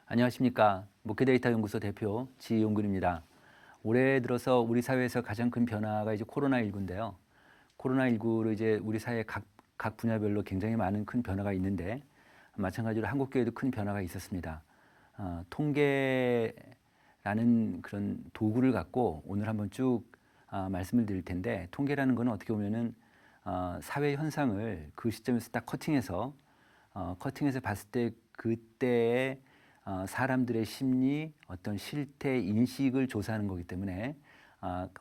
안녕하십니까. 목회데이터 연구소 대표 지용근입니다. 올해 들어서 우리 사회에서 가장 큰 변화가 이제 코로나19인데요. 코로나19로 이제 우리 사회 각 분야별로 굉장히 많은 큰 변화가 있는데 마찬가지로 한국교회도 큰 변화가 있었습니다. 통계라는 그런 도구를 갖고 오늘 한번 쭉 말씀을 드릴 텐데, 통계라는 것은 어떻게 보면은 사회 현상을 그 시점에서 딱 커팅해서 봤을 때 그때의 사람들의 심리, 어떤 실태, 인식을 조사하는 거기 때문에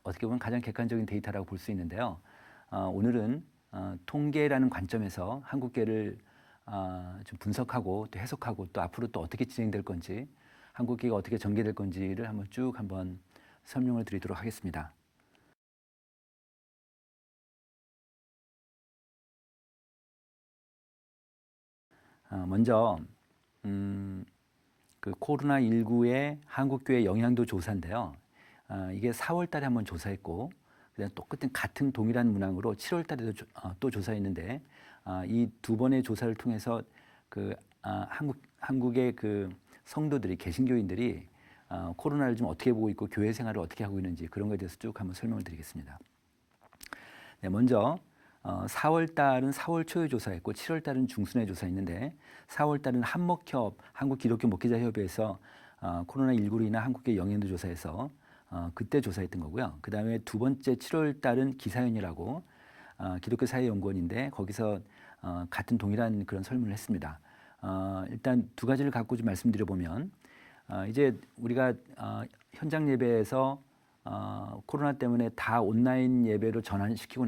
어떻게 보면 가장 객관적인 데이터라고 볼 수 있는데요. 오늘은 통계라는 관점에서 한국계를 좀 분석하고 또 해석하고 또 앞으로 또 어떻게 진행될 건지, 한국계가 어떻게 전개될 건지를 한번 설명을 드리도록 하겠습니다. 먼저 그 코로나19의 한국교회 영향도 조사인데요. 이게 4월 달에 한번 조사했고, 그다음 똑같은 같은 동일한 문항으로 7월 달에도 또 조사했는데, 이 두 번의 조사를 통해서 한국의 그 성도들이, 개신교인들이 코로나를 좀 어떻게 보고 있고 교회 생활을 어떻게 하고 있는지, 그런 것에 대해서 쭉 한번 설명을 드리겠습니다. 네, 먼저 4월 달은 4월 초에 조사했고 7월 달은 중순에 조사했는데, 4월 달은 한목협 한국기독교 목회자협의회에서 코로나19로 인한 한국계 영향도 조사해서 그때 조사했던 거고요. 그 다음에 두 번째 7월 달은 기사연이라고 기독교 사회연구원인데, 거기서 같은 동일한 그런 설문을 했습니다. 일단 두 가지를 갖고 좀 말씀드려보면, 이제 우리가 현장 예배에서 코로나 때문에 다 온라인 예배로 전환되고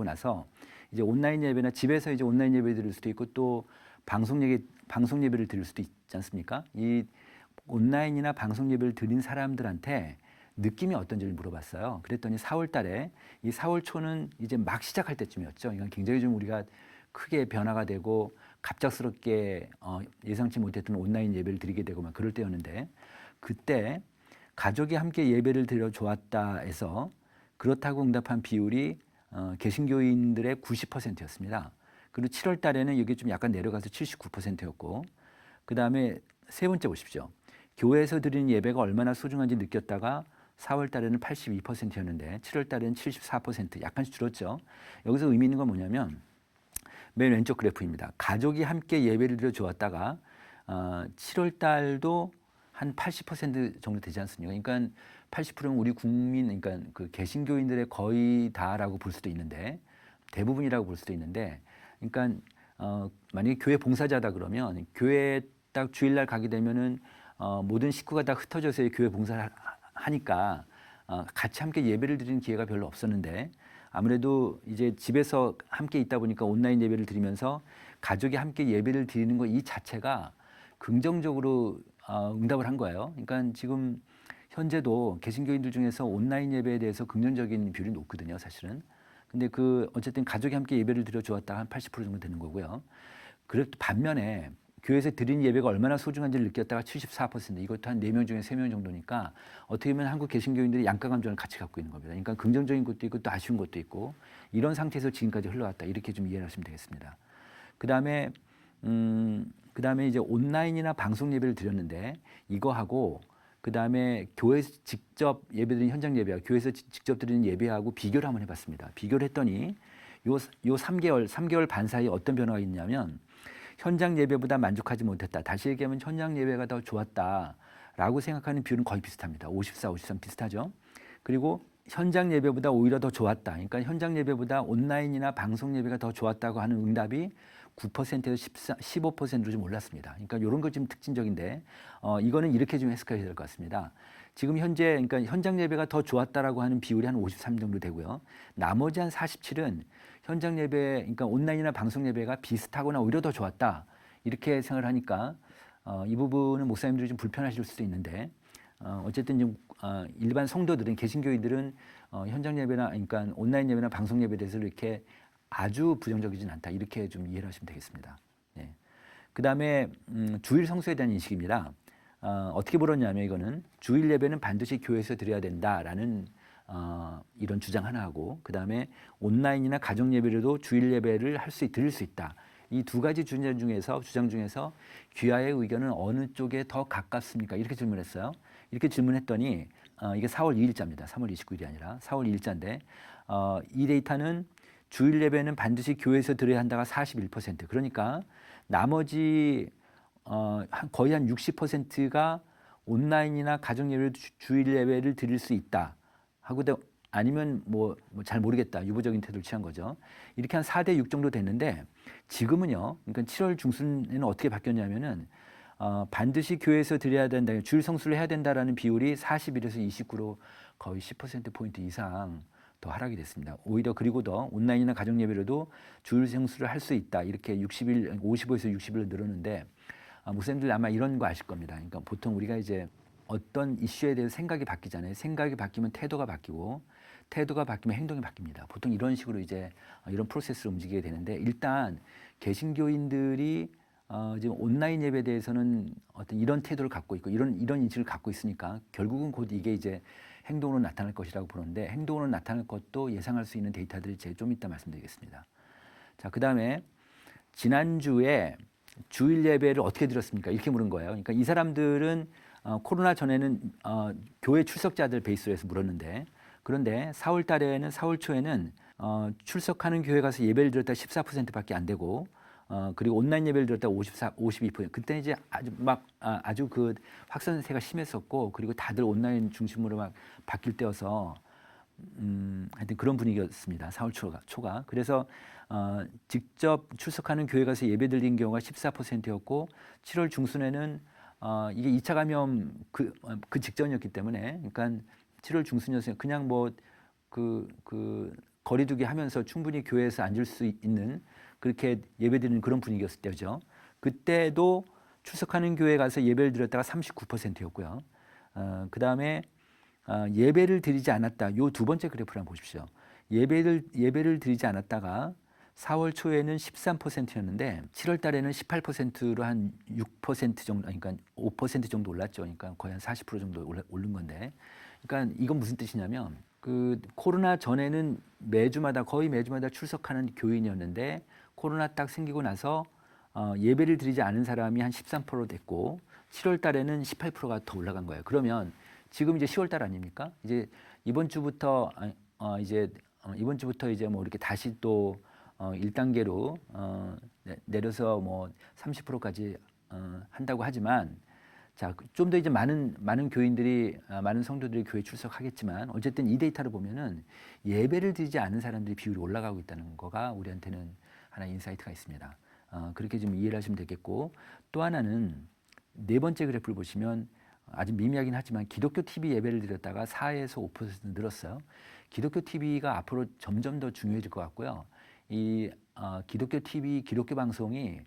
나서 이제 온라인 예배나 집에서 이제 온라인 예배 드릴 수도 있고, 또 방송 예배를 드릴 수도 있지 않습니까? 이 온라인이나 방송 예배를 드린 사람들한테 느낌이 어떤지를 물어봤어요. 그랬더니 4월 달에, 이 4월 초는 이제 막 시작할 때쯤이었죠. 이건 굉장히 좀 우리가 크게 변화가 되고 갑작스럽게 예상치 못했던 온라인 예배를 드리게 되고 막 그럴 때였는데, 그때 가족이 함께 예배를 드려 좋았다 해서 그렇다고 응답한 비율이 개신교인들의 90%였습니다. 그리고 7월 달에는 이게 좀 약간 내려가서 79%였고, 그 다음에 세 번째 보십시오. 교회에서 드리는 예배가 얼마나 소중한지 느꼈다가 4월 달에는 82%였는데 7월 달에는 74%, 약간씩 줄었죠. 여기서 의미 있는 건 뭐냐면, 맨 왼쪽 그래프입니다. 가족이 함께 예배를 드려 좋았다가 7월 달도 한 80% 정도 되지 않습니까? 그러니까 80%는 우리 국민, 그러니까 그 개신교인들의 거의 다라고 볼 수도 있는데, 대부분이라고 볼 수도 있는데, 그러니까 만약에 교회 봉사자다 그러면 교회 딱 주일날 가게 되면은 모든 식구가 다 흩어져서 교회 봉사를 하니까 같이 함께 예배를 드리는 기회가 별로 없었는데, 아무래도 이제 집에서 함께 있다 보니까 온라인 예배를 드리면서 가족이 함께 예배를 드리는 것 이 자체가 긍정적으로 응답을 한 거예요. 그러니까 지금 현재도 개신교인들 중에서 온라인 예배에 대해서 긍정적인 비율이 높거든요, 사실은. 근데 어쨌든 가족이 함께 예배를 드려 주었다 한 80% 정도 되는 거고요. 그래도 반면에 교회에서 드린 예배가 얼마나 소중한지를 느꼈다가 74%, 이것도 한 4명 중에 3명 정도니까 어떻게 보면 한국 개신교인들이 양가 감정을 같이 갖고 있는 겁니다. 그러니까 긍정적인 것도 있고 또 아쉬운 것도 있고, 이런 상태에서 지금까지 흘러왔다, 이렇게 좀 이해를 하시면 되겠습니다. 그다음에 이제 온라인이나 방송 예배를 드렸는데, 이거하고 그다음에 교회에서 직접 예배드린 현장 예배와 교회에서 직접 드리는 예배하고 비교를 한번 해봤습니다. 비교를 했더니 요 3개월 반 사이에 어떤 변화가 있냐면, 현장 예배보다 만족하지 못했다, 다시 얘기하면 현장 예배가 더 좋았다라고 생각하는 비율은 거의 비슷합니다. 54, 53 비슷하죠. 그리고 현장 예배보다 오히려 더 좋았다, 그러니까 현장 예배보다 온라인이나 방송 예배가 더 좋았다고 하는 응답이 9%에서 15%로 좀 올랐습니다. 그러니까 이런 거 좀 특징적인데, 이거는 이렇게 좀 해석해야 될 것 같습니다. 지금 현재, 그러니까 현장 예배가 더 좋았다라고 하는 비율이 한 53 정도 되고요. 나머지 한 47은 현장 예배, 그러니까 온라인이나 방송 예배가 비슷하거나 오히려 더 좋았다, 이렇게 생각을 하니까 이 부분은 목사님들이 좀 불편하실 수도 있는데, 어쨌든 좀 일반 성도들은, 개신교인들은 현장 예배나, 그러니까 온라인 예배나 방송 예배에 대해서 이렇게 아주 부정적이진 않다, 이렇게 좀 이해를 하시면 되겠습니다. 네. 그 다음에 주일 성수에 대한 인식입니다. 어떻게 보았냐면, 이거는 주일 예배는 반드시 교회에서 드려야 된다라는 이런 주장 하나 하고, 그 다음에 온라인이나 가정 예배로도 주일 예배를 드릴 수 있다, 이 두 가지 주장 중에서 귀하의 의견은 어느 쪽에 더 가깝습니까? 이렇게 질문했어요. 이렇게 질문했더니 이게 4월 2일자입니다. 3월 29일이 아니라 4월 2일자인데 이 데이터는 주일 예배는 반드시 교회에서 드려야 한다가 41%. 그러니까 나머지 거의 한 60%가 온라인이나 가정 예배를 주일 예배를 드릴 수 있다 하고 아니면 뭐 잘 모르겠다 유보적인 태도를 취한 거죠. 이렇게 한 4대 6 정도 됐는데 지금은요. 그러니까 7월 중순에는 어떻게 바뀌었냐면은 반드시 교회에서 드려야 된다, 주일 성수를 해야 된다라는 비율이 41에서 29로 거의 10%포인트 이상 더 하락이 됐습니다. 오히려 그리고 더 온라인이나 가정 예배로도 주일 성수를 할 수 있다. 이렇게 60일, 55에서 60일로 늘었는데 목사님들 아마 이런 거 아실 겁니다. 그러니까 보통 우리가 이제 어떤 이슈에 대해서 생각이 바뀌잖아요. 생각이 바뀌면 태도가 바뀌고 태도가 바뀌면 행동이 바뀝니다. 보통 이런 식으로 이제 이런 프로세스로 움직이게 되는데 일단 개신교인들이 지금 온라인 예배에 대해서는 어떤 이런 태도를 갖고 있고 이런 인식을 갖고 있으니까 결국은 곧 이게 이제 행동으로 나타날 것이라고 보는데 행동으로 나타날 것도 예상할 수 있는 데이터들이 제가 좀 이따 말씀드리겠습니다. 자, 그다음에 지난주에 주일 예배를 어떻게 드렸습니까? 이렇게 물은 거예요. 그러니까 이 사람들은 코로나 전에는 교회 출석자들 베이스로 해서 물었는데 그런데 4월 달에는 4월 초에는 출석하는 교회 가서 예배를 드렸다 14%밖에 안 되고 그리고 온라인 예배를 드렸다 52%. 그때 이제 아주 그 확산세가 심했었고 그리고 다들 온라인 중심으로 막 바뀔 때여서 하여튼 그런 분위기였습니다. 4월 초가. 그래서 직접 출석하는 교회 가서 예배 드린 경우가 14%였고 7월 중순에는 이게 2차 감염 그 직전이었기 때문에 그러니까 7월 중순이었어요. 그냥 뭐 그 거리두기 하면서 충분히 교회에서 앉을 수 있는 그렇게 예배드리는 그런 분위기였을 때죠. 그때도 출석하는 교회 가서 예배를 드렸다가 39%였고요. 그 다음에 예배를 드리지 않았다. 요 두 번째 그래프를 한번 보십시오. 예배를 드리지 않았다가 4월 초에는 13%였는데 7월 달에는 18%로 한 6% 정도, 그러니까 5% 정도 올랐죠. 그러니까 거의 한 40% 정도 오른 건데, 그러니까 이건 무슨 뜻이냐면 그 코로나 전에는 거의 매주마다 출석하는 교인이었는데 코로나 딱 생기고 나서 예배를 드리지 않은 사람이 한 13% 됐고 7월 달에는 18%가 더 올라간 거예요. 그러면 지금 이제 10월 달 아닙니까? 이제 이번 주부터 이제 뭐 이렇게 다시 또 1단계로 내려서 뭐 30%까지 한다고 하지만 자, 좀 더 이제 많은 교인들이 많은 성도들이 교회 출석하겠지만 어쨌든 이 데이터를 보면은 예배를 드리지 않은 사람들의 비율이 올라가고 있다는 거가 우리한테는 하나의 인사이트가 있습니다. 그렇게 좀 이해를 하시면 되겠고 또 하나는 네 번째 그래프를 보시면 아주 미미하긴 하지만 기독교 TV 예배를 드렸다가 4에서 5% 늘었어요. 기독교 TV가 앞으로 점점 더 중요해질 것 같고요. 이 기독교 TV, 기독교 방송이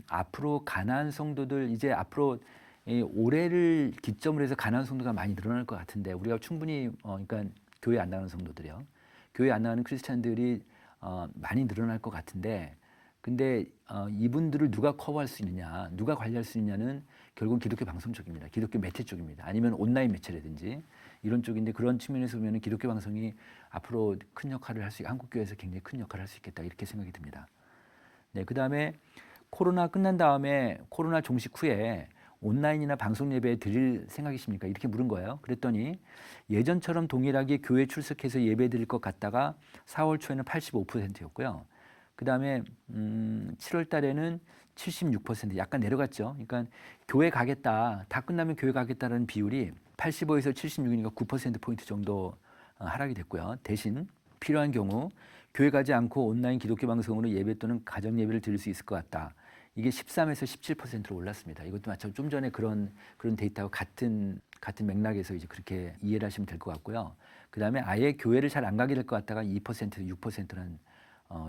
앞으로 가난한 성도들 이제 앞으로 올해를 기점으로 해서 가난한 성도가 많이 늘어날 것 같은데 우리가 충분히 그러니까 교회 안 나가는 성도들이요. 교회 안 나가는 크리스찬들이 많이 늘어날 것 같은데 근데 이분들을 누가 커버할 수 있느냐, 누가 관리할 수 있느냐는 결국은 기독교 방송 쪽입니다. 기독교 매체 쪽입니다. 아니면 온라인 매체라든지 이런 쪽인데 그런 측면에서 보면 기독교 방송이 앞으로 큰 역할을 할 수, 한국 교회에서 굉장히 큰 역할을 할 수 있겠다 이렇게 생각이 듭니다. 네, 그 다음에 코로나 끝난 다음에 코로나 종식 후에 온라인이나 방송 예배 드릴 생각이십니까? 이렇게 물은 거예요. 그랬더니 예전처럼 동일하게 교회 출석해서 예배 드릴 것 같다가 4월 초에는 85%였고요. 그 다음에 7월 달에는 76% 약간 내려갔죠. 그러니까 교회 가겠다, 다 끝나면 교회 가겠다라는 비율이 85에서 76이니까 9%포인트 정도 하락이 됐고요. 대신 필요한 경우 교회 가지 않고 온라인 기독교 방송으로 예배 또는 가정 예배를 드릴 수 있을 것 같다. 이게 13에서 17%로 올랐습니다. 이것도 마찬가지로 좀 전에 그런 데이터와 같은 맥락에서 이제 그렇게 이해를 하시면 될 것 같고요. 그 다음에 아예 교회를 잘 안 가게 될 것 같다가 2%, 6%는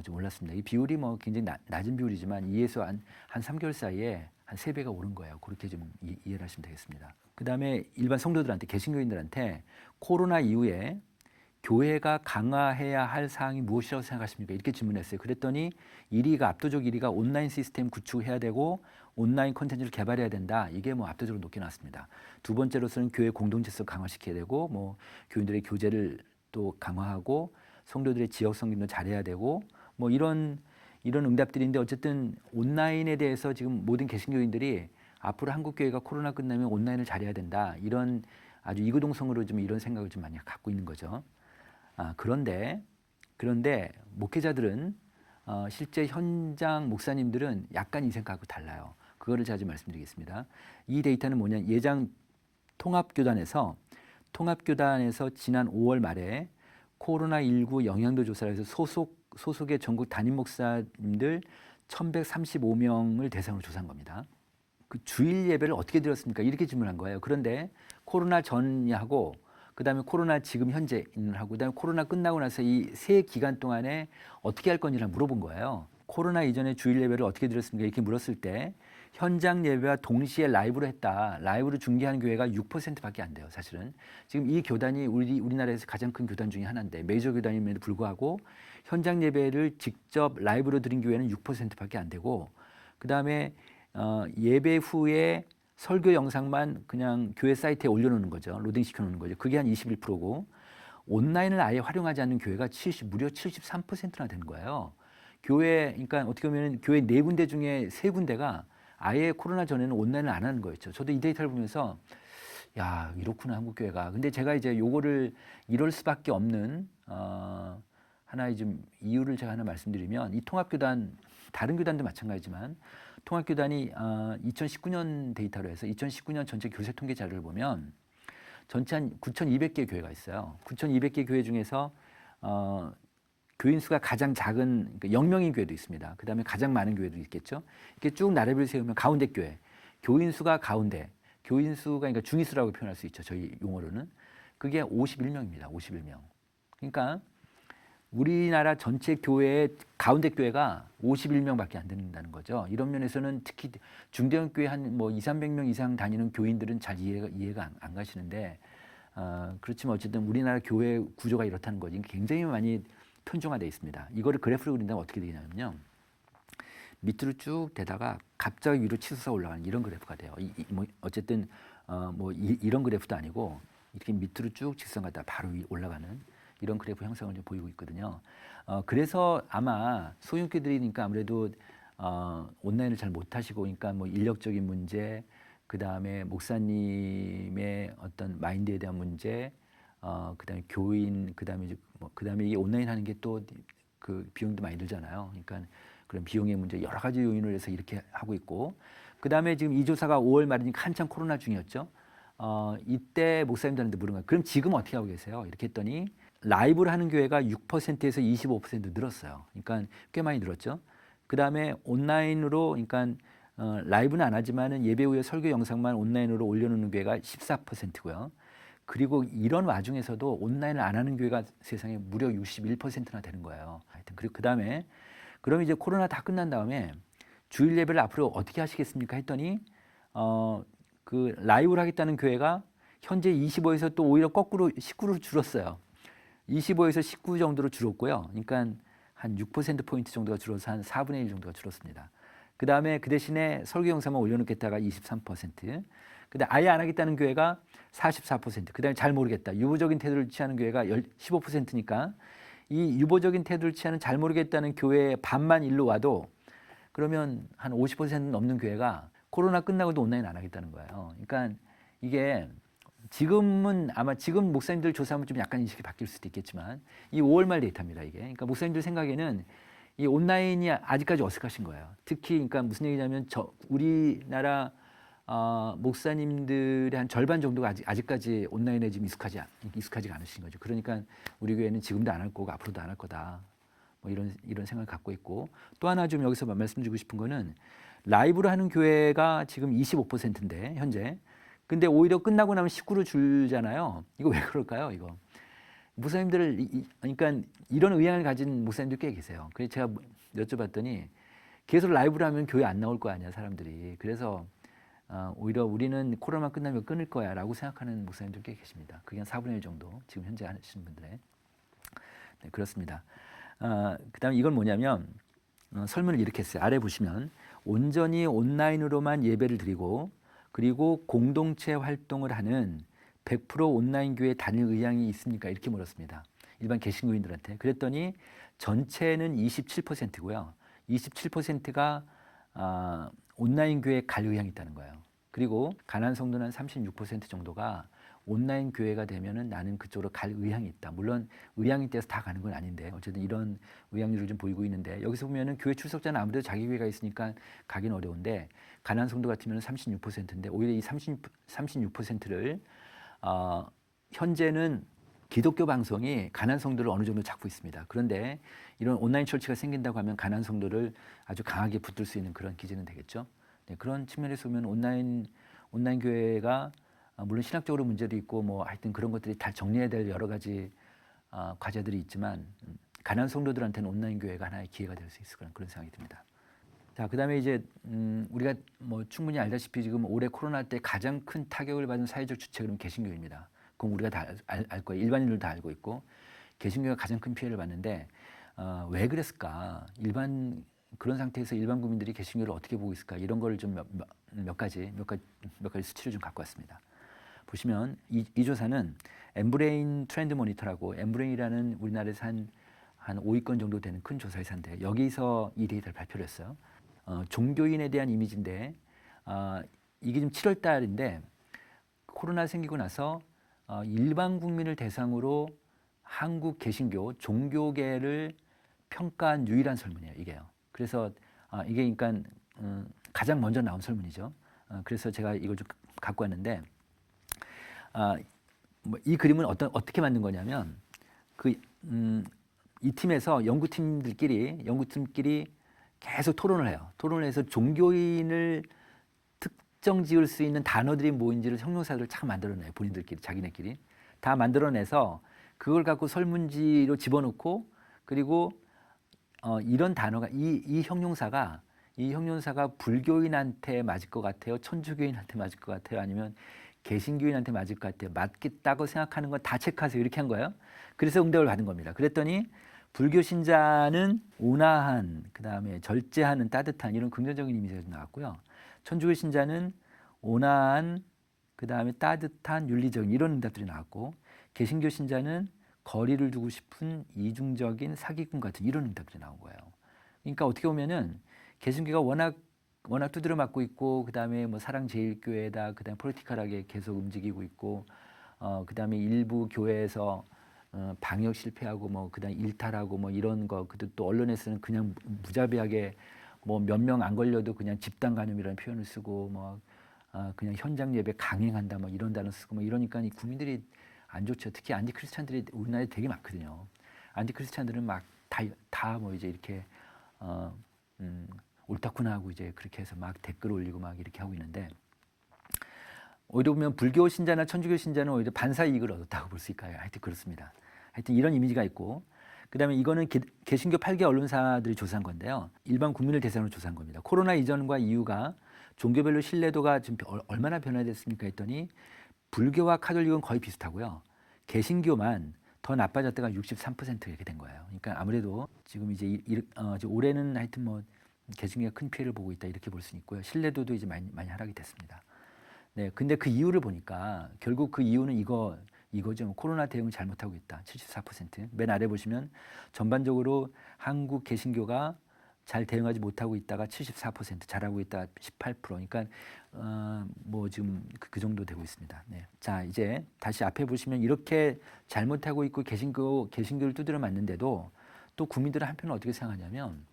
좀 올랐습니다. 이 비율이 뭐 굉장히 낮은 비율이지만 2에서 한 3개월 사이에 한 3배가 오른 거예요. 그렇게 좀 이해를 하시면 되겠습니다. 그 다음에 일반 성도들한테, 개신교인들한테 코로나 이후에 교회가 강화해야 할 사항이 무엇이라고 생각하십니까? 이렇게 질문했어요. 그랬더니 압도적 1위가 온라인 시스템 구축해야 되고 온라인 콘텐츠를 개발해야 된다. 이게 뭐 압도적으로 높게 나왔습니다. 두 번째로서는 교회 공동체성 강화시켜야 되고 뭐 교인들의 교제를 또 강화하고 성도들의 지역 성김도 잘해야 되고 뭐 이런 이런 응답들인데 어쨌든 온라인에 대해서 지금 모든 개신교인들이 앞으로 한국교회가 코로나 끝나면 온라인을 잘해야 된다. 이런 아주 이구동성으로 좀 이런 생각을 좀 많이 갖고 있는 거죠. 그런데 목회자들은 실제 현장 목사님들은 약간 이 생각하고 달라요. 그거를 제가 좀 말씀드리겠습니다. 이 데이터는 뭐냐? 예장 통합교단에서 지난 5월 말에 코로나19 영향도 조사를 해서 소속의 전국 담임 목사님들 1,135명을 대상으로 조사한 겁니다. 그 주일 예배를 어떻게 드렸습니까? 이렇게 질문한 거예요. 그런데 코로나 전하고 그다음에 코로나 지금 현재하고 그다음에 코로나 끝나고 나서 이 세 기간 동안에 어떻게 할 건지를 물어본 거예요. 코로나 이전에 주일 예배를 어떻게 드렸습니까? 이렇게 물었을 때 현장 예배와 동시에 라이브로 했다. 라이브로 중계하는 교회가 6%밖에 안 돼요. 사실은 지금 이 교단이 우리나라에서 가장 큰 교단 중에 하나인데 메이저 교단임에도 불구하고 현장 예배를 직접 라이브로 드린 교회는 6%밖에 안 되고 그다음에 예배 후에 설교 영상만 그냥 교회 사이트에 올려놓는 거죠. 로딩 시켜놓는 거죠. 그게 한 21%고 온라인을 아예 활용하지 않는 교회가 무려 73%나 되는 거예요. 그러니까 어떻게 보면 교회 4군데 중에 3군데가 아예 코로나 전에는 온라인을 안 하는 거였죠. 저도 이 데이터를 보면서 야, 이렇구나 한국교회가. 근데 제가 이제 요거를 이럴 수밖에 없는 하나의 좀 이유를 제가 하나 말씀드리면 이 통합교단 다른 교단도 마찬가지지만 통합교단이 2019년 데이터로 해서 2019년 전체 교세 통계 자료를 보면 전체 한 9,200개 교회가 있어요. 9,200개 교회 중에서 교인 수가 가장 작은 0명인 교회도 있습니다. 그 다음에 가장 많은 교회도 있겠죠. 이렇게 쭉 나래를 세우면 가운데 교회, 교인 수가 가운데, 교인 수가 그러니까 중위수라고 표현할 수 있죠. 저희 용어로는 그게 51명입니다. 51명. 그러니까 우리나라 전체 교회의 가운데 교회가 51명밖에 안 된다는 거죠. 이런 면에서는 특히 중대형 교회 한 뭐 200~300명 이상 다니는 교인들은 잘 이해가 안 가시는데 그렇지만 어쨌든 우리나라 교회 구조가 이렇다는 거지. 굉장히 많이 편중화되어 있습니다. 이거를 그래프로 그린다면 어떻게 되냐면요. 밑으로 쭉 되다가 갑자기 위로 치솟아 올라가는 이런 그래프가 돼요. 뭐 어쨌든 이런 그래프도 아니고 이렇게 밑으로 쭉 직선 가다가 바로 올라가는 이런 그래프 형상을 좀 보이고 있거든요. 그래서 아마 소형교들이니까 아무래도 온라인을 잘 못하시고, 그러니까 뭐 인력적인 문제, 그 다음에 목사님의 어떤 마인드에 대한 문제, 그 다음에 교인, 그 다음에 이 온라인 하는 게 또 그 비용도 많이 들잖아요. 그러니까 그런 비용의 문제 여러 가지 요인을 해서 이렇게 하고 있고, 그 다음에 지금 이 조사가 5월 말이니까 한참 코로나 중이었죠. 이때 목사님들한테 물은 거예요. 그럼 지금 어떻게 하고 계세요? 이렇게 했더니 라이브를 하는 교회가 6%에서 25% 늘었어요. 그러니까 꽤 많이 늘었죠. 그 다음에 온라인으로, 그러니까 라이브는 안 하지만은 예배 후에 설교 영상만 온라인으로 올려놓는 교회가 14%고요. 그리고 이런 와중에서도 온라인을 안 하는 교회가 세상에 무려 61%나 되는 거예요. 하여튼 그리고 그 다음에 그럼 이제 코로나 다 끝난 다음에 주일 예배를 앞으로 어떻게 하시겠습니까? 했더니 그 라이브를 하겠다는 교회가 현재 25에서 또 오히려 거꾸로 19로 줄었어요. 25에서 19 정도로 줄었고요. 그러니까 한 6%포인트 정도가 줄어서 한 4분의 1 정도가 줄었습니다. 그 다음에 그 대신에 설교 영상만 올려놓겠다가 23%, 그 다음에 아예 안 하겠다는 교회가 44%, 그 다음에 잘 모르겠다. 유보적인 태도를 취하는 교회가 15%니까 이 유보적인 태도를 취하는 잘 모르겠다는 교회의 반만 일로 와도 그러면 한 50% 넘는 교회가 코로나 끝나고도 온라인 안 하겠다는 거예요. 그러니까 이게 지금은 아마 지금 목사님들 조사하면 좀 약간 인식이 바뀔 수도 있겠지만 이 5월 말 데이터입니다. 이게 그러니까 목사님들 생각에는 이 온라인이 아직까지 어색하신 거예요. 특히 그러니까 무슨 얘기냐면 우리나라 목사님들의 한 절반 정도가 아직까지 온라인에 지금 익숙하지가 않으신 거죠. 그러니까 우리 교회는 지금도 안 할 거고 앞으로도 안 할 거다. 뭐 이런 생각을 갖고 있고, 또 하나 좀 여기서 말씀드리고 싶은 거는 라이브로 하는 교회가 지금 25%인데 현재. 근데 오히려 끝나고 나면 19로 줄잖아요. 이거 왜 그럴까요? 이거 목사님들을 그러니까 이런 의향을 가진 목사님들 꽤 계세요. 그래서 제가 여쭤봤더니 계속 라이브를 하면 교회 안 나올 거 아니야 사람들이. 그래서 오히려 우리는 코로나 끝나면 끊을 거야라고 생각하는 목사님들 꽤 계십니다. 그게 한 4분의 1 정도 지금 현재 하시는 분들의. 네, 그렇습니다. 그다음에 이건 뭐냐면 설문을 이렇게 했어요. 아래 보시면 온전히 온라인으로만 예배를 드리고 그리고 공동체 활동을 하는 100% 온라인 교회 다닐 의향이 있습니까? 이렇게 물었습니다. 일반 개신교인들한테. 그랬더니 전체는 27%고요. 27%가 온라인 교회에 갈 의향이 있다는 거예요. 그리고 가난한 성도는 한 36% 정도가 온라인 교회가 되면은 나는 그쪽으로 갈 의향이 있다. 물론 의향이 있대서 다 가는 건 아닌데 어쨌든 이런 의향률을 좀 보이고 있는데 여기서 보면은 교회 출석자는 아무래도 자기 교회가 있으니까 가긴 어려운데 가난한 성도 같으면 36%인데 오히려 이 36%를 현재는 기독교 방송이 가난한 성도를 어느 정도 잡고 있습니다. 그런데 이런 온라인 철치가 생긴다고 하면 가난한 성도를 아주 강하게 붙들 수 있는 그런 기제는 되겠죠. 네, 그런 측면에서 보면 온라인 교회가 물론 신학적으로 문제도 있고 뭐 하여튼 그런 것들이 다 정리해야 될 여러 가지 과제들이 있지만 가난한 성도들한테는 온라인 교회가 하나의 기회가 될 수 있을 그런 생각이 듭니다. 자, 그다음에 이제 우리가 뭐 충분히 알다시피 지금 올해 코로나 때 가장 큰 타격을 받은 사회적 주체는 개신교입니다. 그건 우리가 다 알 거예요. 일반인들 다 알고 있고 개신교가 가장 큰 피해를 봤는데 왜 그랬을까? 그런 상태에서 일반 국민들이 개신교를 어떻게 보고 있을까? 이런 걸 좀 몇 가지 수치를 좀 갖고 왔습니다. 보시면 이 조사는 엠브레인 트렌드 모니터라고 엠브레인이라는 우리나라에서 한 5위권 정도 되는 큰 조사 회사인데 여기서 이 데이터를 발표를 했어요. 종교인에 대한 이미지인데 이게 지금 7월 달인데 코로나 생기고 나서 일반 국민을 대상으로 한국 개신교 종교계를 평가한 유일한 설문이에요. 이게요. 그래서 이게 그러니까 가장 먼저 나온 설문이죠. 그래서 제가 이걸 좀 갖고 왔는데 이 그림은 어떻게 만든 거냐면 이 팀에서 연구팀끼리 계속 토론을 해요. 토론을 해서 종교인을 특정 지을 수 있는 단어들이 뭐인지를 형용사들을 참 만들어내요. 본인들끼리 자기네끼리 다 만들어내서 그걸 갖고 설문지로 집어넣고 그리고 이런 단어가 이 형용사가 불교인한테 맞을 것 같아요, 천주교인한테 맞을 것 같아요, 아니면 개신교인한테 맞을 것 같아요. 맞겠다고 생각하는 건 다 체크하세요. 이렇게 한 거예요. 그래서 응답을 받은 겁니다. 그랬더니 불교 신자는 온화한, 그다음에 절제하는, 따뜻한 이런 긍정적인 이미지가 나왔고요. 천주교 신자는 온화한, 그다음에 따뜻한, 윤리적인 이런 응답들이 나왔고 개신교 신자는 거리를 두고 싶은 이중적인 사기꾼 같은 이런 응답들이 나온 거예요. 그러니까 어떻게 보면은 개신교가 워낙 두드려 맞고 있고 그다음에 뭐 사랑제일교회다 그다음에 폴리티컬하게 계속 움직이고 있고 그다음에 일부 교회에서 방역 실패하고 뭐 그다음 일탈하고 뭐 이런 거 또 언론에서는 그냥 무자비하게 뭐 몇 명 안 걸려도 그냥 집단 감염이라는 표현을 쓰고 뭐 그냥 현장 예배 강행한다 뭐 이런 단어 쓰고 뭐 이러니까 이 국민들이 안 좋죠. 특히 안티 크리스찬들이 우리나라에 되게 많거든요. 안티 크리스찬들은 막 다 뭐 이제 이렇게 옳다구나 하고 이제 그렇게 해서 막 댓글 올리고 막 이렇게 하고 있는데 오히려 보면 불교 신자나 천주교 신자는 오히려 반사 이익을 얻었다고 볼 수 있을까요? 하여튼 그렇습니다. 하여튼 이런 이미지가 있고 그다음에 이거는 개신교 8개 언론사들이 조사한 건데요. 일반 국민을 대상으로 조사한 겁니다. 코로나 이전과 이후가 종교별로 신뢰도가 지금 얼마나 변화됐습니까 했더니 불교와 카톨릭은 거의 비슷하고요. 개신교만 더 나빠졌다가 63% 이렇게 된 거예요. 그러니까 아무래도 지금 이제 올해는 하여튼 뭐 개신교가 큰 피해를 보고 있다 이렇게 볼 수 있고요. 신뢰도도 이제 많이 하락이 됐습니다. 네, 근데 그 이유를 보니까 결국 그 이유는 이거죠. 코로나 대응을 잘못하고 있다. 74%. 맨 아래 보시면 전반적으로 한국 개신교가 잘 대응하지 못하고 있다가 74%, 잘하고 있다 18%. 그러니까 뭐 지금 그 정도 되고 있습니다. 네. 자, 이제 다시 앞에 보시면 이렇게 잘못하고 있고 개신교를 두드려 맞는데도 또 국민들은 한편은 어떻게 생각하냐면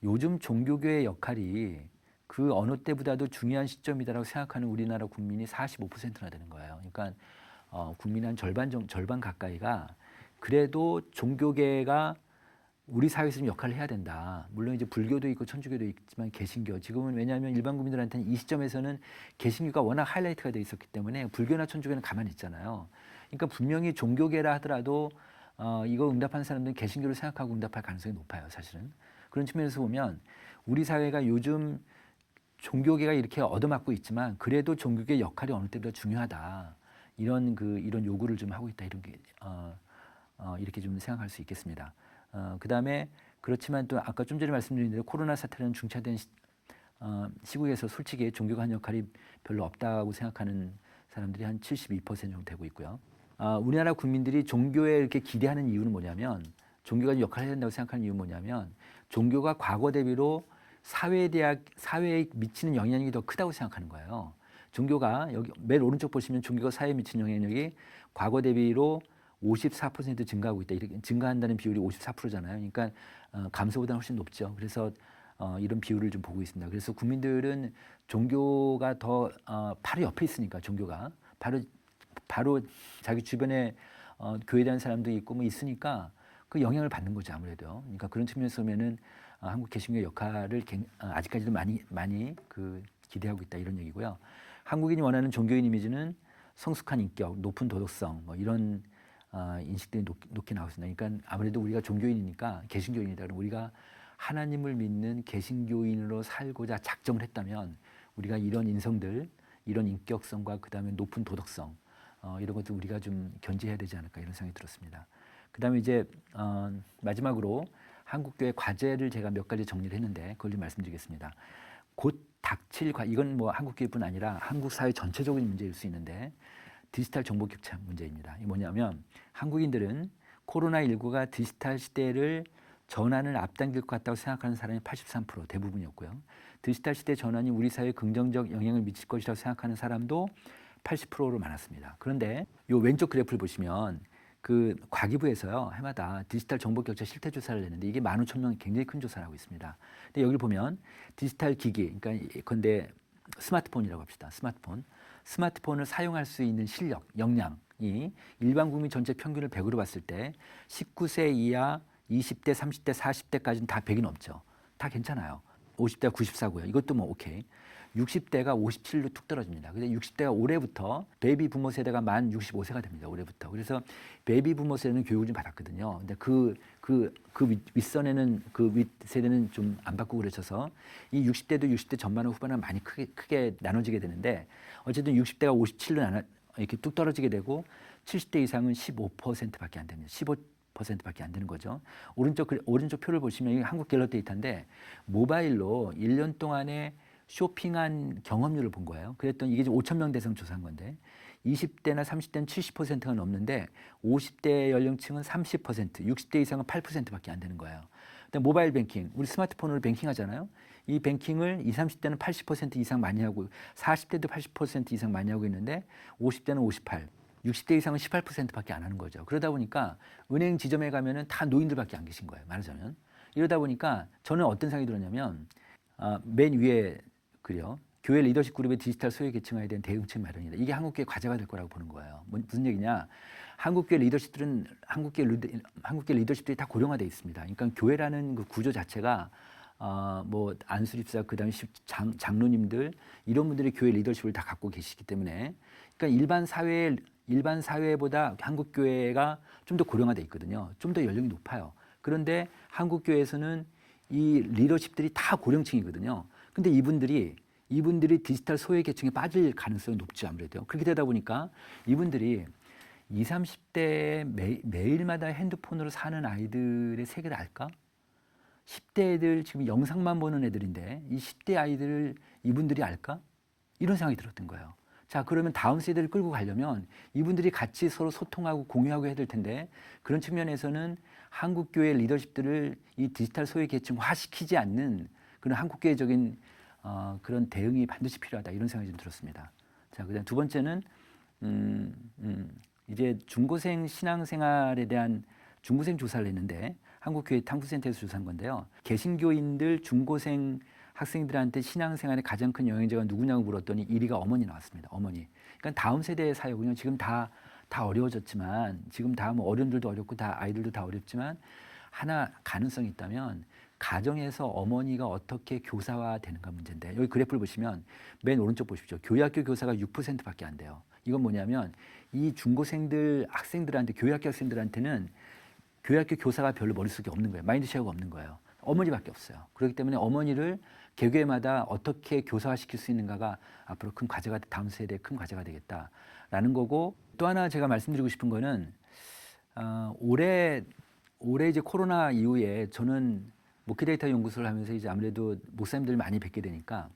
요즘 종교교의 역할이 그 어느 때보다도 중요한 시점이다라고 생각하는 우리나라 국민이 45%나 되는 거예요. 그러니까 국민 한 절반 가까이가 그래도 종교계가 우리 사회에서 좀 역할을 해야 된다. 물론 이제 불교도 있고 천주교도 있지만 개신교 지금은 왜냐하면 일반 국민들한테는 이 시점에서는 개신교가 워낙 하이라이트가 돼 있었기 때문에 불교나 천주교는 가만히 있잖아요. 그러니까 분명히 종교계라 하더라도 이거 응답하는 사람들은 개신교를 생각하고 응답할 가능성이 높아요. 사실은 그런 측면에서 보면 우리 사회가 요즘 종교계가 이렇게 얻어맞고 있지만 그래도 종교계 역할이 어느 때보다 중요하다. 이런 요구를 좀 하고 있다. 이런 게 이렇게 좀 생각할 수 있겠습니다. 그다음에 그렇지만 또 아까 좀 전에 말씀드린 대로 코로나 사태는 중차된 시국에서 솔직히 종교가 한 역할이 별로 없다고 생각하는 사람들이 한 72% 정도 되고 있고요. 우리나라 국민들이 종교에 이렇게 기대하는 이유는 뭐냐면 종교가 역할을 해야 된다고 생각하는 이유는 뭐냐면 종교가 과거 대비로 사회에 미치는 영향력이 더 크다고 생각하는 거예요. 종교가 여기 맨 오른쪽 보시면 종교가 사회에 미치는 영향력이 과거 대비로 54% 증가하고 있다. 이렇게 증가한다는 비율이 54%잖아요. 그러니까 감소보다는 훨씬 높죠. 그래서 이런 비율을 좀 보고 있습니다. 그래서 국민들은 종교가 더 바로 옆에 있으니까 종교가 바로 자기 주변에 교회 다니는 사람도 있고 뭐 있으니까 그 영향을 받는 거죠 아무래도. 그러니까 그런 측면에서 보면은 한국 개신교의 역할을 아직까지도 많이 그 기대하고 있다 이런 얘기고요. 한국인이 원하는 종교인 이미지는 성숙한 인격, 높은 도덕성 뭐 이런 인식들이 높게 나오고 있습니다. 그러니까 아무래도 우리가 종교인이니까 개신교인이다 그러면 우리가 하나님을 믿는 개신교인으로 살고자 작정을 했다면 우리가 이런 인성들, 이런 인격성과 그다음에 높은 도덕성 이런 것들 우리가 좀 견지해야 되지 않을까 이런 생각이 들었습니다. 그다음에 이제 마지막으로 한국교회 과제를 제가 몇 가지 정리를 했는데 그걸 좀 말씀드리겠습니다. 곧 닥칠 이건 뭐 한국교회뿐 아니라 한국 사회 전체적인 문제일 수 있는데 디지털 정보 격차 문제입니다. 이게 뭐냐면 한국인들은 코로나19가 디지털 시대를 전환을 앞당길 것 같다고 생각하는 사람이 83% 대부분이었고요. 디지털 시대 전환이 우리 사회에 긍정적 영향을 미칠 것이라고 생각하는 사람도 80%로 많았습니다. 그런데 이 왼쪽 그래프를 보시면 그 과기부에서요 해마다 디지털 정보 격차 실태 조사를 했는데 이게 15,000명 굉장히 큰 조사를 하고 있습니다. 근데 여기를 보면 디지털 기기, 그러니까 근데 스마트폰이라고 합시다. 스마트폰을 사용할 수 있는 실력, 역량이 일반 국민 전체 평균을 100으로 봤을 때 19세 이하 20대, 30대, 40대까지는 다 100이 넘죠. 다 괜찮아요. 50대가 94고요. 이것도 뭐 오케이. 60대가 57로 툭 떨어집니다. 근데 60대가 올해부터 베이비 부모 세대가 만 65세가 됩니다. 올해부터. 그래서 베이비 부모 세대는 교육을 좀 받았거든요. 근데 그 윗선에는 그 윗세대는 좀 안 받고 그러셔서 이 60대도 60대 전반과 후반은 많이 크게 나눠지게 되는데 어쨌든 60대가 57로 이렇게 뚝 떨어지게 되고 70대 이상은 15%밖에 안 됩니다. 15%밖에 안 되는 거죠. 오른쪽 표를 보시면 이게 한국 갤럽 데이터인데 모바일로 1년 동안에 쇼핑한 경험률을 본 거예요. 그랬더니 이게 5,000명 대상 조사한 건데 20대나 30대는 70%가 넘는데 50대 연령층은 30%, 60대 이상은 8%밖에 안 되는 거예요. 근데 모바일 뱅킹, 우리 스마트폰으로 뱅킹하잖아요. 이 뱅킹을 20, 30대는 80% 이상 많이 하고 40대도 80% 이상 많이 하고 있는데 50대는 58, 60대 이상은 18%밖에 안 하는 거죠. 그러다 보니까 은행 지점에 가면은 다 노인들밖에 안 계신 거예요. 말하자면. 이러다 보니까 저는 어떤 생각이 들었냐면 맨 위에 그래요. 교회 리더십 그룹의 디지털 소외 계층화에 대한 대응책 마련이다. 이게 한국교회 과제가 될 거라고 보는 거예요. 무슨 얘기냐? 한국교회 리더십들이 다 고령화돼 있습니다. 그러니까 교회라는 그 구조 자체가 뭐 안수집사 그다음에 장로님들 이런 분들이 교회 리더십을 다 갖고 계시기 때문에 그러니까 일반 사회보다 한국 교회가 좀 더 고령화돼 있거든요. 좀 더 연령이 높아요. 그런데 한국 교회에서는 이 리더십들이 다 고령층이거든요. 근데 이분들이 디지털 소외 계층에 빠질 가능성이 높죠, 아무래도. 그렇게 되다 보니까 이분들이 20, 30대 매일마다 핸드폰으로 사는 아이들의 세계를 알까? 10대 애들 지금 영상만 보는 애들인데 이 10대 아이들을 이분들이 알까? 이런 생각이 들었던 거예요. 자, 그러면 다음 세대를 끌고 가려면 이분들이 같이 서로 소통하고 공유하고 해야 될 텐데 그런 측면에서는 한국교회 리더십들을 이 디지털 소외 계층화 시키지 않는 그런 한국교회적인 그런 대응이 반드시 필요하다 이런 생각이 좀 들었습니다. 자, 그다음 두 번째는 이제 중고생 신앙생활에 대한 중고생 조사를 했는데 한국교회 탐구센터에서 조사한 건데요. 개신교인들 중고생 학생들한테 신앙생활에 가장 큰 영향자가 누구냐고 물었더니 1위가 어머니 나왔습니다. 어머니. 그러니까 다음 세대의 사회군요. 지금 다 어려워졌지만 지금 다 뭐 어른들도 어렵고 다 아이들도 다 어렵지만 하나 가능성이 있다면 가정에서 어머니가 어떻게 교사화되는가 문제인데 여기 그래프를 보시면 맨 오른쪽 보십시오. 교회학교 교사가 6%밖에 안 돼요. 이건 뭐냐면 이 중고생들 학생들한테 교회학교 학생들한테는 교회학교 교사가 별로 머릿속에 없는 거예요. 마인드쉐어가 없는 거예요. 어머니밖에 없어요. 그렇기 때문에 어머니를 개교회마다 어떻게 교사화시킬 수 있는가가 앞으로 큰 과제가 다음 세대의 큰 과제가 되겠다라는 거고 또 하나 제가 말씀드리고 싶은 거는 올해 이제 코로나 이후에 저는 목회데이터 연구소를 하면서 이제 아무래도 목사님들 많이 뵙게 되니까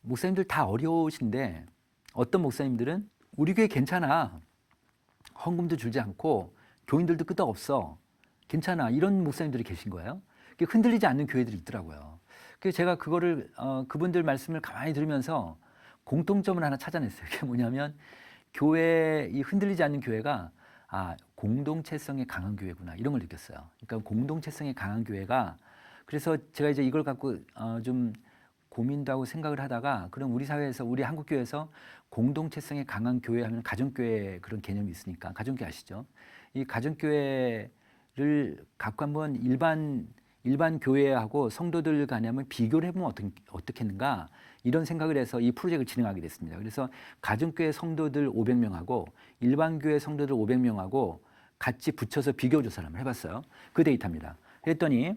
목사님들 다 어려우신데 어떤 목사님들은 우리 교회 괜찮아. 헌금도 줄지 않고 교인들도 끄떡 없어. 괜찮아. 이런 목사님들이 계신 거예요. 흔들리지 않는 교회들이 있더라고요. 그래서 제가 그거를 그분들 말씀을 가만히 들으면서 공통점을 하나 찾아냈어요. 그게 뭐냐면 교회 이 흔들리지 않는 교회가 공동체성이 강한 교회구나 이런 걸 느꼈어요. 그러니까 공동체성이 강한 교회가 그래서 제가 이제 이걸 갖고 좀 고민도 하고 생각을 하다가 그럼 우리 사회에서 우리 한국 교회에서 공동체성이 강한 교회 하면 가정교회 그런 개념이 있으니까 가정교회 아시죠? 이 가정교회를 갖고 한번 일반 교회하고 성도들 간에 한번 비교를 해보면 어떻겠는가 이런 생각을 해서 이 프로젝트를 진행하게 됐습니다. 그래서 가정교회 성도들 500명하고 일반 교회 성도들 500명하고 같이 붙여서 비교 조사를 한번 해봤어요. 그 데이터입니다. 그랬더니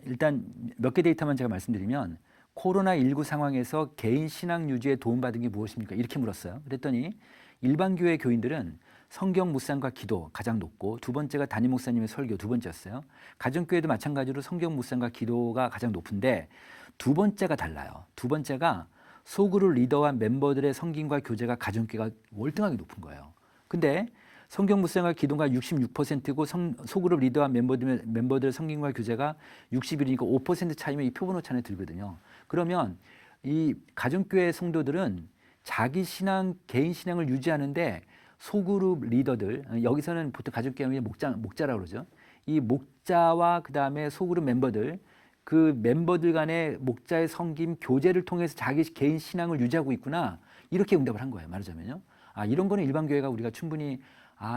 일단 몇 개 데이터만 제가 말씀드리면 코로나19 상황에서 개인 신앙 유지에 도움받은 게 무엇입니까? 이렇게 물었어요. 그랬더니 일반 교회 교인들은 성경 묵상과 기도 가장 높고 두 번째가 담임 목사님의 설교 두 번째였어요. 가정교회도 마찬가지로 성경 묵상과 기도가 가장 높은데 두 번째가 달라요. 두 번째가 소그룹 리더와 멤버들의 성김과 교제가 가정교회가 월등하게 높은 거예요. 근데 성경 묵상과 기도가 66%고 소그룹 리더와 멤버들의 성김과 교제가 61이니까 5% 차이면 이 표본 오차에 들거든요. 그러면 이 가정교회 성도들은 자기 신앙, 개인 신앙을 유지하는데 소그룹 리더들, 여기서는 보통 가정교회 목자라고 그러죠. 이 목자와 그 다음에 소그룹 멤버들, 그 멤버들 간의 목자의 섬김, 교제를 통해서 자기 개인 신앙을 유지하고 있구나. 이렇게 응답을 한 거예요. 말하자면요. 이런 거는 일반 교회가 우리가 충분히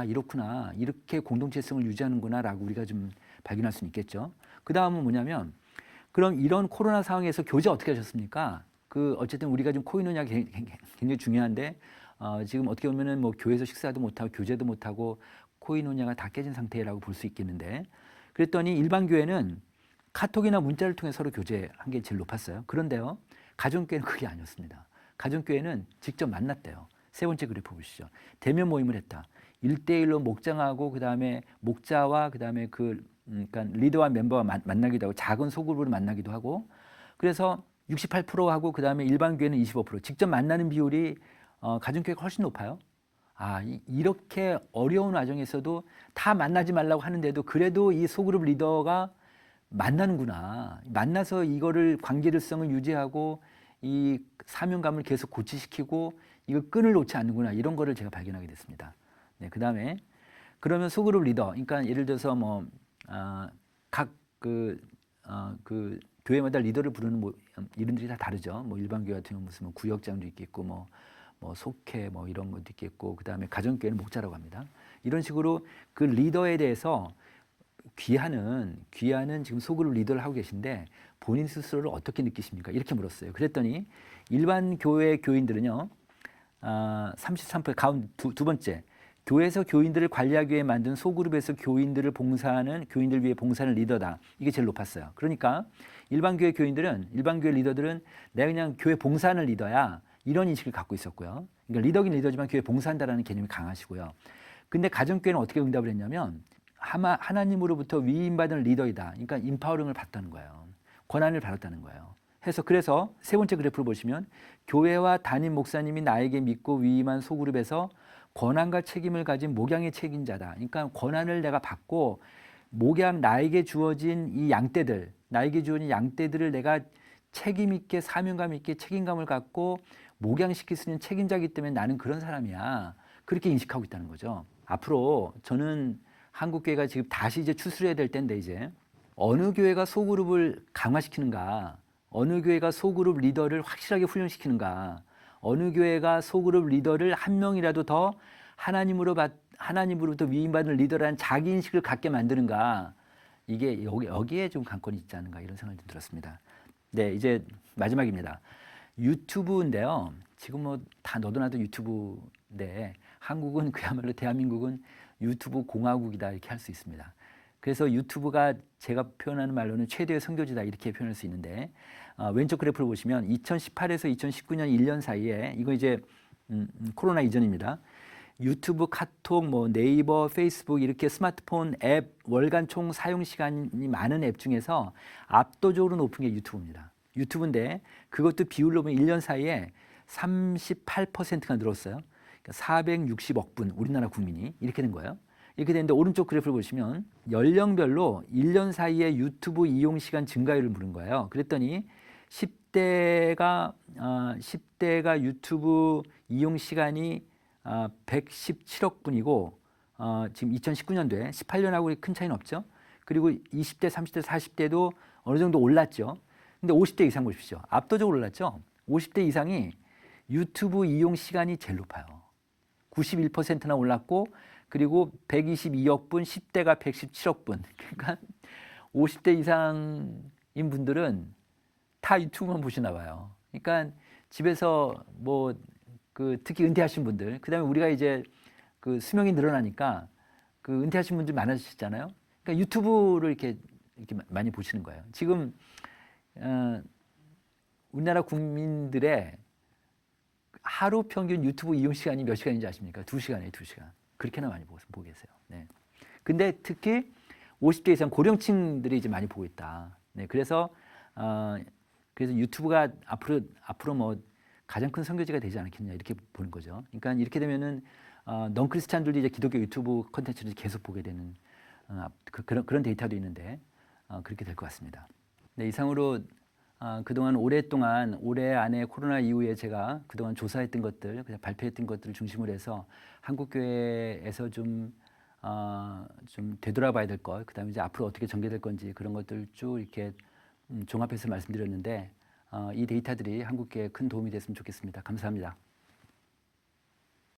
이렇구나. 이렇게 공동체성을 유지하는구나. 라고 우리가 좀 발견할 수 있겠죠. 그 다음은 뭐냐면 그럼 이런 코로나 상황에서 교제 어떻게 하셨습니까? 어쨌든 우리가 좀 코이노니아 굉장히 중요한데 지금 어떻게 보면은 뭐 교회에서 식사도 못하고 교제도 못하고 코이노니아가 다 깨진 상태라고 볼 수 있겠는데 그랬더니 일반 교회는 카톡이나 문자를 통해 서로 교제한 게 제일 높았어요. 그런데요, 가정교회는 그게 아니었습니다. 가정교회는 직접 만났대요. 세 번째 그래프 보시죠. 대면 모임을 했다. 1대1로 목장하고 그다음에 목자와 그다음에 그러니까 리더와 멤버와 만나기도 하고 작은 소그룹으로 만나기도 하고 그래서 68%하고 그다음에 일반 교회는 25% 직접 만나는 비율이 가정교회가 훨씬 높아요. 이렇게 어려운 와중에서도 다 만나지 말라고 하는데도 그래도 이 소그룹 리더가 만나는구나. 만나서 이거를 관계일성을 유지하고 이 사명감을 계속 고취시키고 이거 끈을 놓지 않는구나. 이런 거를 제가 발견하게 됐습니다. 네, 그다음에 그러면 소그룹 리더, 그러니까 예를 들어서 그 교회마다 리더를 부르는 이름들이 다 다르죠. 일반 교회 같은 경우 무슨 구역장도 있겠고 속회 이런 것도 있겠고 그다음에 가정교회는 목자라고 합니다. 이런 식으로 그 리더에 대해서 귀하는 지금 소그룹 리더를 하고 계신데 본인 스스로를 어떻게 느끼십니까? 이렇게 물었어요. 그랬더니 일반 교회 교인들은요, 33% 가운데 두 번째, 교회에서 교인들을 관리하기 위해 만든 소그룹에서 교인들을 위해 봉사하는 리더다. 이게 제일 높았어요. 그러니까 일반 교회 리더들은 내가 그냥 교회 봉사하는 리더야. 이런 인식을 갖고 있었고요. 그러니까 리더긴 리더지만 교회 봉사한다라는 개념이 강하시고요. 근데 가정교회는 어떻게 응답을 했냐면 하나님으로부터 위임받은 리더이다. 그러니까 임파워링을 받았다는 거예요. 권한을 받았다는 거예요. 그래서 세 번째 그래프를 보시면 교회와 담임 목사님이 나에게 믿고 위임한 소그룹에서 권한과 책임을 가진 목양의 책임자다. 그러니까 권한을 내가 받고 나에게 주어진 이 양떼들을 내가 책임 있게 사명감 있게 책임감을 갖고 목양시킬 수 있는 책임자이기 때문에 나는 그런 사람이야. 그렇게 인식하고 있다는 거죠. 앞으로 저는 한국교회가 지금 다시 이제 추스려야 될 때인데 이제 어느 교회가 소그룹을 강화시키는가, 어느 교회가 소그룹 리더를 확실하게 훈련시키는가, 어느 교회가 소그룹 리더를 한 명이라도 더 하나님으로부터 위임받은 리더라는 자기 인식을 갖게 만드는가, 이게 여기에 좀 관건이 있지 않은가 이런 생각이 좀 들었습니다. 네, 이제 마지막입니다. 유튜브인데요. 지금 다 너도 나도 유튜브인데 한국은 그야말로 대한민국은 유튜브 공화국이다 이렇게 할 수 있습니다. 그래서 유튜브가 제가 표현하는 말로는 최대의 선교지다 이렇게 표현할 수 있는데 왼쪽 그래프를 보시면 2018에서 2019년 1년 사이에 이거 이제 코로나 이전입니다. 유튜브, 카톡, 네이버, 페이스북 이렇게 스마트폰 앱 월간 총 사용 시간이 많은 앱 중에서 압도적으로 높은 게 유튜브입니다. 유튜브인데 그것도 비율로 보면 1년 사이에 38%가 늘었어요. 460억 분 우리나라 국민이 이렇게 된 거예요. 이렇게 되는데 오른쪽 그래프를 보시면 연령별로 1년 사이에 유튜브 이용 시간 증가율을 물은 거예요. 그랬더니 10대가 유튜브 이용 시간이 117억 분이고 지금 2019년도에 18년하고 큰 차이는 없죠. 그리고 20대, 30대, 40대도 어느 정도 올랐죠. 근데 50대 이상 보십시오. 압도적으로 올랐죠. 50대 이상이 유튜브 이용 시간이 제일 높아요. 91%나 올랐고 그리고 122억 분, 10대가 117억 분. 그러니까 50대 이상인 분들은 다 유튜브만 보시나 봐요. 그러니까 집에서 뭐 그 특히 은퇴하신 분들, 그다음에 우리가 이제 그 수명이 늘어나니까 그 은퇴하신 분들 많아지셨잖아요. 그러니까 유튜브를 이렇게 많이 보시는 거예요. 지금 우리나라 국민들의 하루 평균 유튜브 이용 시간이 몇 시간인지 아십니까? 2시간이에요, 2시간. 그렇게나 많이 보고 계세요. 네. 근데 특히 50대 이상 고령층들이 이제 많이 보고 있다. 네. 그래서 유튜브가 앞으로 뭐 가장 큰 선교지가 되지 않겠냐 이렇게 보는 거죠. 그러니까 이렇게 되면은 넌크리스찬들도 이제 기독교 유튜브 콘텐츠를 계속 보게 되는 그런 데이터도 있는데 그렇게 될 것 같습니다. 네, 이상으로 그동안 오랫동안 올해 안에 코로나 이후에 제가 그동안 조사했던 것들, 그냥 발표했던 것들을 중심으로 해서 한국 교회에서 좀 되돌아봐야 될 것, 그다음에 이제 앞으로 어떻게 전개될 건지 그런 것들 쭉 이렇게 종합해서 말씀드렸는데 이 데이터들이 한국 교회에 큰 도움이 됐으면 좋겠습니다. 감사합니다.